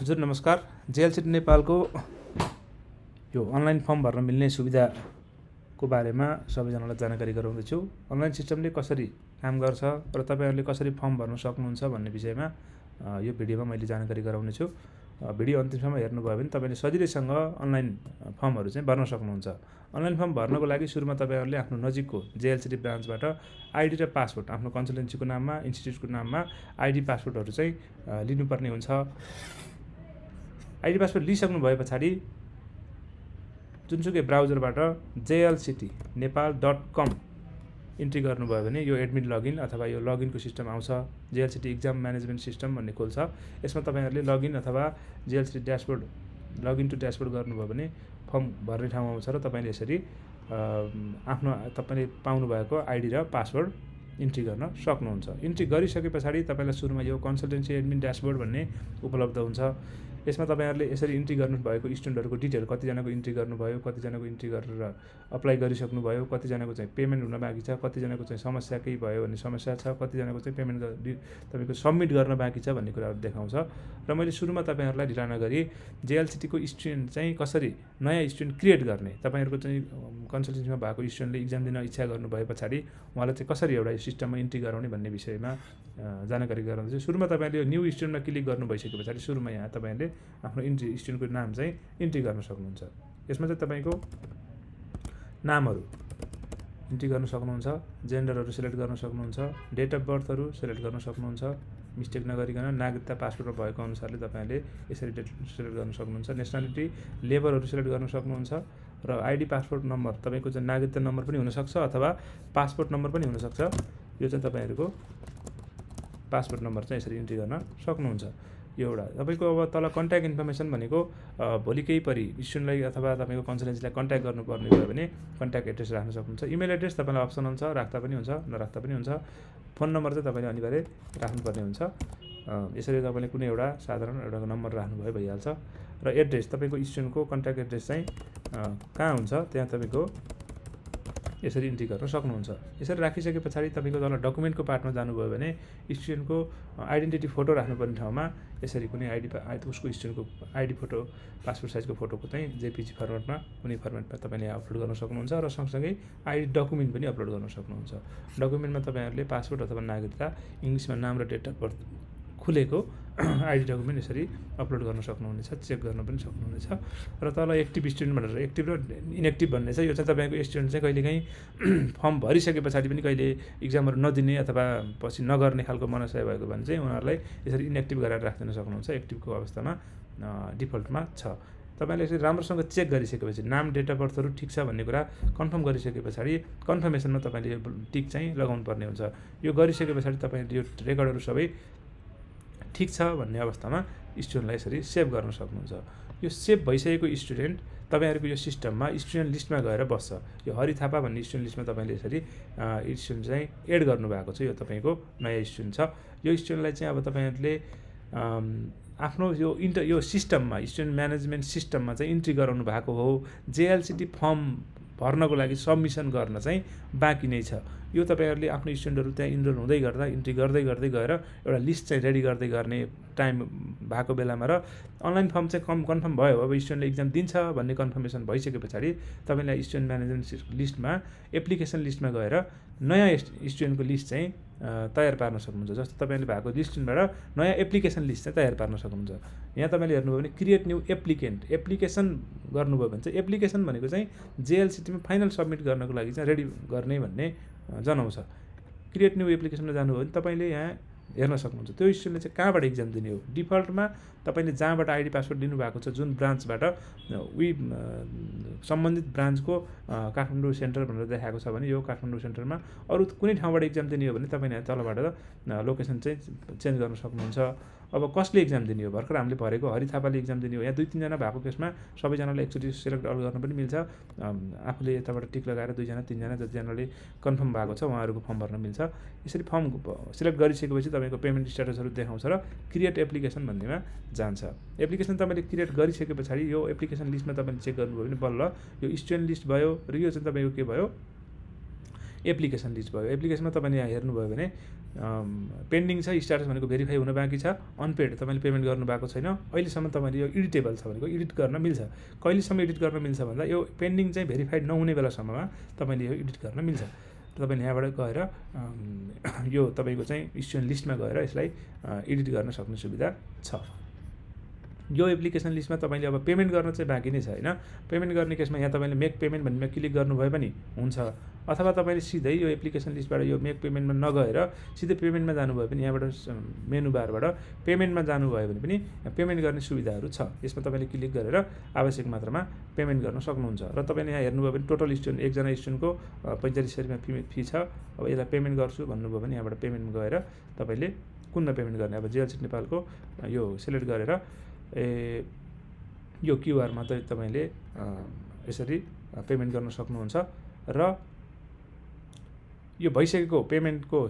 हजुर नमस्कार। जेएलसिटी नेपालको यो अनलाइन फर्म भर्न मिल्ने सुविधाको बारेमा सबैजनालाई जानकारी गराउँदैछु। अनलाइन सिस्टमले कसरी काम गर्छ र तपाईँहरूले कसरी फर्म भर्न सक्नुहुन्छ भन्ने विषयमा यो भिडियोमा मैले जानकारी गराउनेछु। भिडियो अन्तिमसम्म हेर्नुभयो भने तपाईँले सजिलैसँग अनलाइन फर्महरू चाहिँ भर्न सक्नुहुन्छ। अनलाइन फर्म भर्नको लागि सुरुमा तपाईँहरूले आफ्नो नजिकको जेएलसिटी ब्रान्चबाट आइडी र पासवर्ड आफ्नो कन्सल्टेन्सीको नाममा, इन्स्टिट्युटको नाममा आइडी पासवर्डहरू चाहिँ लिनुपर्ने हुन्छ। आइडी पासवर्ड लिइसक्नु भए पछाडि जुनसुकै ब्राउजरबाट jlcitynepal.com इन्ट्री गर्नुभयो भने यो एडमिट लगइन अथवा यो लगइनको सिस्टम आउँछ। जेएलसिटी इक्जाम म्यानेजमेन्ट सिस्टम भन्ने खोल्छ। यसमा तपाईँहरूले लगइन अथवा जेएलसिटी ड्यासबोर्ड लगइन टु ड्यासबोर्ड गर्नुभयो भने फर्म भर्ने ठाउँ आउँछ र तपाईँले यसरी आफ्नो तपाईँले पाउनुभएको आइडी र पासवर्ड इन्ट्री गर्न सक्नुहुन्छ। इन्ट्री गरिसके पछाडि तपाईँलाई सुरुमा यो कन्सल्टेन्सी एडमिन ड्यासबोर्ड भन्ने उपलब्ध हुन्छ। यसमा तपाईँहरूले यसरी इन्ट्री गर्नुभएको स्टुडेन्टहरूको डिटेल, कतिजनाको इन्ट्री गर्नुभयो, कतिजनाको इन्ट्री गरेर अप्लाई गरिसक्नुभयो, कतिजनाको चाहिँ पेमेन्ट हुन बाँकी छ, कतिजनाको चाहिँ समस्या केही भयो भने समस्या छ, कतिजनाको चाहिँ पेमेन्ट तपाईँको सब्मिट गर्न बाँकी छ भन्ने कुराहरू देखाउँछ। र मैले सुरुमा तपाईँहरूलाई ढिला नगरी जेएलसिटीको स्टुडेन्ट चाहिँ कसरी नयाँ स्टुडेन्ट क्रिएट गर्ने, तपाईँहरूको चाहिँ कन्सल्टेन्सीमा भएको स्टुडेन्टले इक्जाम दिन इच्छा गर्नुभए पछाडि उहाँलाई चाहिँ कसरी एउटा सिस्टममा इन्ट्री गराउने भन्ने विषयमा जानकारी गराउँदैछु। सुरुमा तपाईँले यो न्यू स्टुडेन्टमा क्लिक गर्नु भइसके पछाडि सुरुमा यहाँ तपाईँले आफ्नो इन्ट्री स्टुडेन्टको नाम चाहिँ इन्ट्री गर्न सक्नुहुन्छ। यसमा चाहिँ तपाईँको नामहरू इन्ट्री गर्न सक्नुहुन्छ, जेन्डरहरू सिलेक्ट गर्न सक्नुहुन्छ, डेट अफ बर्थहरू सिलेक्ट गर्न सक्नुहुन्छ, मिस्टेक नगरिकन नागरिकता पासपोर्टमा भएको अनुसारले तपाईँले यसरी डेट सिलेक्ट गर्न सक्नुहुन्छ। नेसनालिटी, लेबरहरू सिलेक्ट गर्न सक्नुहुन्छ र आइडी पासपोर्ट नम्बर तपाईँको चाहिँ नागरिकता नम्बर पनि हुनसक्छ अथवा पासपोर्ट नम्बर पनि हुनसक्छ। यो चाहिँ तपाईँहरूको पासपोर्ट नम्बर चाहिँ यसरी इन्ट्री गर्न सक्नुहुन्छ। यो एउटा तपाईँको अब तल कन्ट्याक्ट इन्फर्मेसन भनेको भोलि केही परि स्टुडेन्टलाई अथवा तपाईँको कन्सल्टेन्सीलाई कन्ट्याक्ट गर्नुपर्ने भयो भने कन्ट्याक्ट एड्रेस राख्न सक्नुहुन्छ। इमेल एड्रेस तपाईँलाई अप्सनल छ, राख्दा पनि हुन्छ नराख्दा पनि हुन्छ। फोन नम्बर चाहिँ तपाईँले अनिवार्य राख्नुपर्ने हुन्छ। यसरी तपाईँले कुनै एउटा साधारण एउटा नम्बर राख्नुभयो भइहाल्छ। र एड्रेस तपाईँको स्टुडेन्टको कन्ट्याक्ट एड्रेस चाहिँ कहाँ हुन्छ त्यहाँ तपाईँको यसरी इन्ट्री गर्न सक्नुहुन्छ। यसरी राखिसके पछाडि तपाईँको तल डकुमेन्टको पार्टमा जानुभयो भने स्टुडेन्टको आइडेन्टिटी फोटो राख्नुपर्ने ठाउँमा यसरी कुनै उसको स्टुडेन्टको आइडी फोटो, पासपोर्ट साइजको फोटोको चाहिँ जेपिजी फर्मेटमा कुनै फर्मेटमा तपाईँले अपलोड गर्न सक्नुहुन्छ र सँगसँगै आइडी डकुमेन्ट पनि अपलोड गर्न सक्नुहुन्छ। डकुमेन्टमा तपाईँहरूले पासपोर्ट अथवा नागरिकता इङ्ग्लिसमा नाम र डेट अफ बर्थ खुलेको आइडी डकुमेन्ट यसरी अपलोड गर्न सक्नुहुनेछ, चेक गर्न पनि सक्नुहुनेछ। र तल एक्टिभ स्टुडेन्ट भनेर एक्टिभ र इनएक्टिभ भन्ने छ। यो चाहिँ तपाईँको स्टुडेन्ट चाहिँ कहिलेकाहीँ फर्म भरिसके पछाडि पनि कहिले इक्जामहरू नदिने अथवा पछि नगर्ने खालको मनसाय भएको भने चाहिँ उनीहरूलाई यसरी इनएक्टिभ गरेर राखिदिन सक्नुहुन्छ। एक्टिभको अवस्थामा डिफल्टमा छ। तपाईँले यसरी राम्रोसँग चेक गरिसकेपछि नाम, डेट अफ बर्थहरू ठिक छ भन्ने कुरा कन्फर्म गरिसके पछाडि कन्फर्मेसनमा तपाईँले यो टिक चाहिँ लगाउनु पर्ने हुन्छ। यो गरिसके पछाडि तपाईँले यो रेकर्डहरू सबै ठिक छ भन्ने अवस्थामा स्टुडेन्टलाई यसरी सेभ गर्न सक्नुहुन्छ। यो सेभ भइसकेको स्टुडेन्ट तपाईँहरूको यो सिस्टममा स्टुडेन्ट लिस्टमा गएर बस्छ। यो हरि थापा भन्ने स्टुडेन्ट लिस्टमा तपाईँले यसरी स्टुडेन्ट चाहिँ एड गर्नुभएको छ। यो तपाईँको नयाँ स्टुडेन्ट छ। यो स्टुडेन्टलाई चाहिँ अब तपाईँहरूले आफ्नो यो सिस्टममा स्टुडेन्ट म्यानेजमेन्ट सिस्टममा चाहिँ इन्ट्री गराउनु भएको हो। जेएलसिटी फर्म भर्नको लागि सबमिसन गर्न चाहिँ बाँकी नै छ। यो तपाईँहरूले आफ्नो स्टुडेन्टहरू त्यहाँ इनरोल हुँदै गर्दा इन्ट्री गर्दै गर्दै गएर एउटा लिस्ट चाहिँ रेडी गर्दै गर्ने टाइम भएको बेलामा र अनलाइन फर्म चाहिँ कन्फर्म भयो, अब स्टुडेन्टले इक्जाम दिन्छ भन्ने कन्फर्मेसन भइसके पछाडि तपाईँलाई स्टुडेन्ट म्यानेजमेन्ट लिस्टमा एप्लिकेसन लिस्टमा गएर नयाँ स्टुडेन्टको लिस्ट चाहिँ तयार पार्न सक्नुहुन्छ। जस्तो तपाईँले भएको लिस्टबाट नयाँ एप्लिकेसन लिस्ट चाहिँ तयार पार्न सक्नुहुन्छ। यहाँ तपाईँले हेर्नुभयो भने क्रिएट न्यू एप्लिकेसन गर्नुभयो भने चाहिँ एप्लिकेसन भनेको चाहिँ जेएलसिटीमा फाइनल सब्मिट गर्नको लागि चाहिँ रेडी गर्ने भन्ने जनाउँछ। क्रिएट न्यू एप्लिकेसनमा जानुभयो भने तपाईँले यहाँ हेर्न सक्नुहुन्छ त्यो स्टुडेन्टले चाहिँ कहाँबाट इक्जाम दिने हो। डिफल्टमा तपाईँले जहाँबाट आइडी पासवर्ड दिनुभएको छ, जुन ब्रान्चबाट सम्बन्धित ब्रान्चको काठमाडौँ सेन्टर भनेर देखाएको छ भने यो काठमाडौँ सेन्टरमा, अरू कुनै ठाउँबाट इक्जाम दिने हो भने तपाईँले यहाँ तलबाट लोकेसन चाहिँ चेन्ज गर्न सक्नुहुन्छ। अब कसले इक्जाम दिने हो, भर्खर हामीले भरेको हरि थापाले इक्जाम दिने हो। यहाँ 2-3 जना भएको केसमा सबैजनालाई एकचोटि सिलेक्ट अल गर्न पनि मिल्छ। आफूले यताबाट टिक लगाएर 2-3 जना जतिजनाले कन्फर्म भएको छ उहाँहरूको फर्म भर्न मिल्छ। यसरी फर्म सिलेक्ट गरिसकेपछि तपाईँको पेमेन्ट स्ट्याटसहरू देखाउँछ र क्रिएट एप्लिकेसन भन्नेमा जान्छ। एप्लिकेसन तपाईँले क्रिएट गरिसके पछाडि यो एप्लिकेसन लिस्टमा तपाईँले चेक गर्नुभयो भने बल्ल यो स्टुडेन्ट लिस्ट भयो र यो चाहिँ तपाईँको के भयो, एप्लिकेसन लिस्ट भयो। एप्लिकेसनमा तपाईँले यहाँ हेर्नुभयो भने पेन्डिङ छ, स्ट्याटस भनेको भेरिफाई हुन बाँकी छ, अनपेड तपाईँले पेमेन्ट गर्नुभएको छैन, अहिलेसम्म तपाईँले यो एडिटेबल छ भनेको एडिट गर्न मिल्छ। कहिलेसम्म एडिट गर्न मिल्छ भन्दा यो पेन्डिङ चाहिँ भेरिफाइड नहुने बेलासम्ममा तपाईँले यो एडिट गर्न मिल्छ। तपाईँले यहाँबाट गएर यो तपाईँको चाहिँ स्टुडेन्ट लिस्टमा गएर यसलाई एडिट गर्न सक्ने सुविधा छ। यो एप्लिकेसन लिस्टमा तपाईँले अब पेमेन्ट गर्न चाहिँ बाँकी नै छ होइन। पेमेन्ट गर्ने केसमा यहाँ तपाईँले मेक पेमेन्ट भन्नेमा क्लिक गर्नुभयो पनि हुन्छ, अथवा तपाईँले सिधै यो एप्लिकेसन लिस्टबाट यो मेक पेमेन्टमा नगएर सिधै पेमेन्टमा जानुभयो भने यहाँबाट मेनु बारबाट पेमेन्टमा जानुभयो भने पनि पेमेन्ट गर्ने सुविधाहरू छ। यसमा तपाईँले क्लिक गरेर आवश्यक मात्रामा पेमेन्ट गर्न सक्नुहुन्छ। र तपाईँले यहाँ हेर्नुभयो भने टोटल स्टुडेन्ट एकजना स्टुडेन्टको 4500 रुपियाँ फी छ। अब यसलाई पेमेन्ट गर्छु भन्नुभयो भने यहाँबाट पेमेन्टमा गएर तपाईँले कुनमा पेमेन्ट गर्ने, अब जेएलसिटी नेपालको यो सिलेक्ट गरेर यो क्युआर मात्रै तपाईँले यसरी पेमेन्ट गर्न सक्नुहुन्छ। र यो भइसकेको पेमेन्टको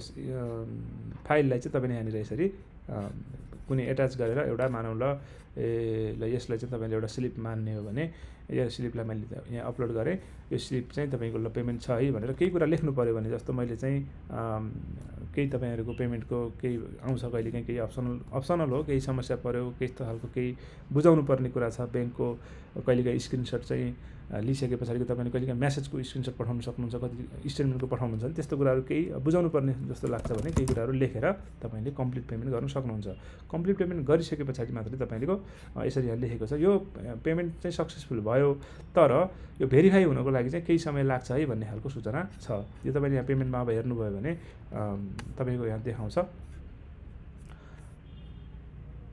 फाइललाई चाहिँ तपाईँले यहाँनिर यसरी कुनै एट्याच गरेर एउटा मानौँ ल यसलाई चाहिँ तपाईँले एउटा स्लिप मान्ने हो भने यो स्लिपलाई मैले यहाँ अपलोड गरेँ, यो स्लिप चाहिँ तपाईँको ल पेमेन्ट छ है भनेर केही कुरा लेख्नु पऱ्यो भने, जस्तो मैले चाहिँ केही तपाईँहरूको पेमेन्टको केही आउँछ कहिलेकाहीँ, केही अप्सनल हो, केही समस्या पऱ्यो, त्यस्तो खालको केही बुझाउनु पर्ने कुरा छ, ब्याङ्कको कहिलेकाहीँ स्क्रिनसट चाहिँ लिइसके पछाडिको तपाईँले कहिलेकाहीँ म्यासेजको स्क्रिनसट पठाउन सक्नुहुन्छ, कति स्टेटमेन्टको पठाउनुहुन्छ भने त्यस्तो कुराहरू केही बुझाउनु पर्ने जस्तो लाग्छ भने केही कुराहरू लेखेर तपाईँले कम्प्लिट पेमेन्ट गर्न सक्नुहुन्छ। कम्प्लिट पेमेन्ट गरिसके पछाडि मात्रै तपाईँको यसरी यहाँ लेखेको छ यो पेमेन्ट चाहिँ सक्सेसफुल भयो, तर यो भेरिफाई हुनको लागि चाहिँ केही समय लाग्छ है भन्ने खालको सूचना छ। यो तपाईँले यहाँ पेमेन्टमा अब हेर्नुभयो भने तपाईँको यहाँ देखाउँछ,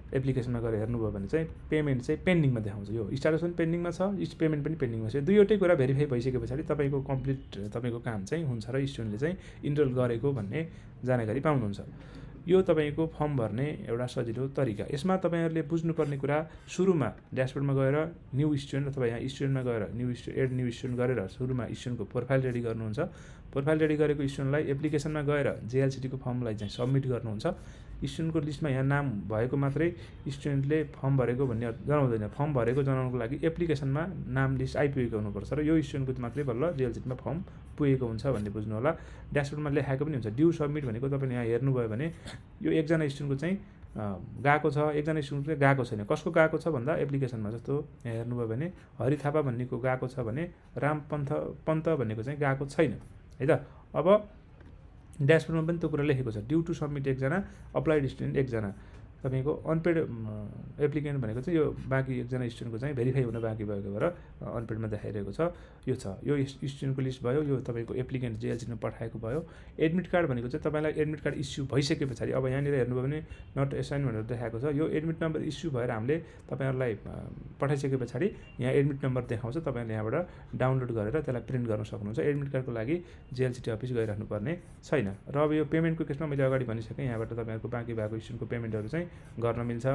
एप्लिकेसनमा गएर हेर्नुभयो भने चाहिँ पेमेन्ट चाहिँ पेन्डिङमा देखाउँछ। यो स्ट्याटस पनि पेन्डिङमा छ, पेमेन्ट पनि पेन्डिङमा छ। यो दुईवटै कुरा भेरिफाई भइसके पछाडि तपाईँको कम्प्लिट तपाईँको काम चाहिँ हुन्छ र स्टुडेन्टले चाहिँ इनरोल गरेको भन्ने जानकारी पाउनुहुन्छ। यो तपाईँको फर्म भर्ने एउटा सजिलो तरिका। यसमा तपाईँहरूले बुझ्नुपर्ने कुरा सुरुमा ड्यासबोर्डमा गएर न्यू स्टुडेन्ट अथवा यहाँ स्टुडेन्टमा गएर एड न्यू स्टुडेन्ट गरेर सुरुमा स्टुडेन्टको प्रोफाइल रेडी गर्नुहुन्छ। प्रोफाइल रेडी गरेको स्टुडेन्टलाई एप्लिकेसनमा गएर जेएलसिटीको फर्मलाई चाहिँ सबमिट गर्नुहुन्छ। स्टुडेन्टको लिस्टमा यहाँ नाम भएको मात्रै स्टुडेन्टले फर्म भरेको भन्ने जनाउँदैन। फर्म भरेको जनाउनको लागि एप्लिकेसनमा नाम लिस्ट आइपुगेको हुनुपर्छ र यो स्टुडेन्टको मात्रै बल्ल जेएलसिटीमा फर्म पुगेको हुन्छ भन्ने बुझ्नु होला। ड्यासबोर्डमा लेखाएको पनि हुन्छ ड्यू सबमिट भनेको तपाईँले यहाँ हेर्नुभयो भने यो एकजना स्टुडेन्टको चाहिँ गएको छ, एकजना स्टुडेन्ट चाहिँ गएको छैन। कसको गएको छ भन्दा एप्लिकेसनमा जस्तो यहाँ हेर्नुभयो भने हरि थापा भन्नेको गएको छ भने राम पन्त भन्नेको चाहिँ गएको छैन है त। अब ड्यासबोर्डमा पनि त्यो कुरा लेखेको छ, ड्यू टु सबमिट एकजना, अप्लाइड स्टुडेन्ट एकजना। तपाईँको अनपेड एप्लिकेन्ट भनेको चाहिँ यो बाँकी एकजना स्टुडेन्टको चाहिँ भेरिफाई हुन बाँकी भएको भएर अनपेडमा देखाइरहेको छ। यो छ, यो स्टुडेन्टको लिस्ट भयो, यो तपाईँको एप्लिकेन्ट जेएलसिटीमा पठाएको भयो। एडमिट कार्ड भनेको चाहिँ तपाईँलाई एडमिट कार्ड इस्यु भइसके पछाडि अब यहाँनिर हेर्नुभयो भने नट एसाइन भनेर देखाएको छ। यो एडमिट नम्बर इस्यु भएर हामीले तपाईँहरूलाई पठाइसके पछाडि यहाँ एडमिट नम्बर देखाउँछ, तपाईँहरूले यहाँबाट डाउनलोड गरेर त्यसलाई प्रिन्ट गर्न सक्नुहुन्छ। एडमिट कार्डको लागि जेएलसिटी अफिस गइराख्नु पर्ने छैन। र अब यो पेमेन्टको केसमा मैले अगाडि भनिसकेँ, यहाँबाट तपाईँहरूको बाँकी भएको स्टुडेन्टको पेमेन्टहरू चाहिँ गर्न मिल्छ।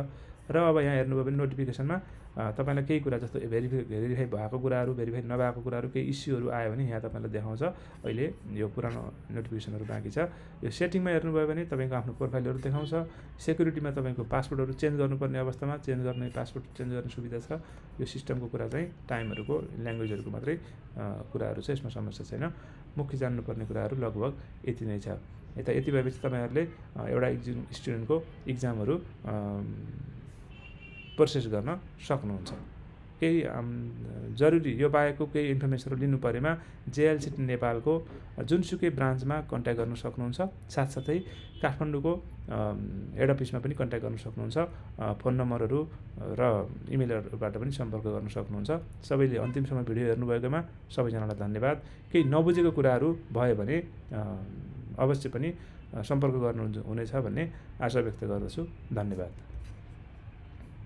र अब यहाँ हेर्नुभयो भने नोटिफिकेसनमा तपाईँलाई केही कुरा जस्तो भेरिफाई भएको कुराहरू, भेरिफाई नभएको कुराहरू, केही इस्युहरू आयो भने यहाँ तपाईँलाई देखाउँछ। अहिले यो पुरानो नोटिफिकेसनहरू बाँकी छ। यो सेटिङमा हेर्नुभयो भने तपाईँको आफ्नो प्रोफाइलहरू देखाउँछ। सेक्युरिटीमा तपाईँको पासवर्डहरू चेन्ज गर्नुपर्ने अवस्थामा चेन्ज गर्ने, पासवर्ड चेन्ज गर्ने सुविधा छ। यो सिस्टमको कुरा चाहिँ टाइमहरूको, ल्याङ्ग्वेजहरूको मात्रै कुराहरू छ, यसमा समस्या छैन। मुख्य जान्नुपर्ने कुराहरू लगभग यति नै छ। यति भएपछि तपाईँहरूले एउटा स्टुडेन्टको इक्जामहरू प्रोसेस गर्न सक्नुहुन्छ। केही जरुरी यो बाहेकको केही इन्फर्मेसनहरू लिनु परेमा जेएलसिटी नेपालको जुनसुकै ब्रान्चमा कन्ट्याक्ट गर्न सक्नुहुन्छ। साथसाथै काठमाडौँको हेड अफिसमा पनि कन्ट्याक्ट गर्न सक्नुहुन्छ। फोन नम्बरहरू र इमेलहरूबाट पनि सम्पर्क गर्न सक्नुहुन्छ। सबैले अन्तिमसम्म भिडियो हेर्नुभएकोमा सबैजनालाई धन्यवाद। केही नबुझेको कुराहरू भयो भने अवश्य पनि सम्पर्क गर्नुहुनेछ भन्ने आशा व्यक्त गर्दछु। धन्यवाद।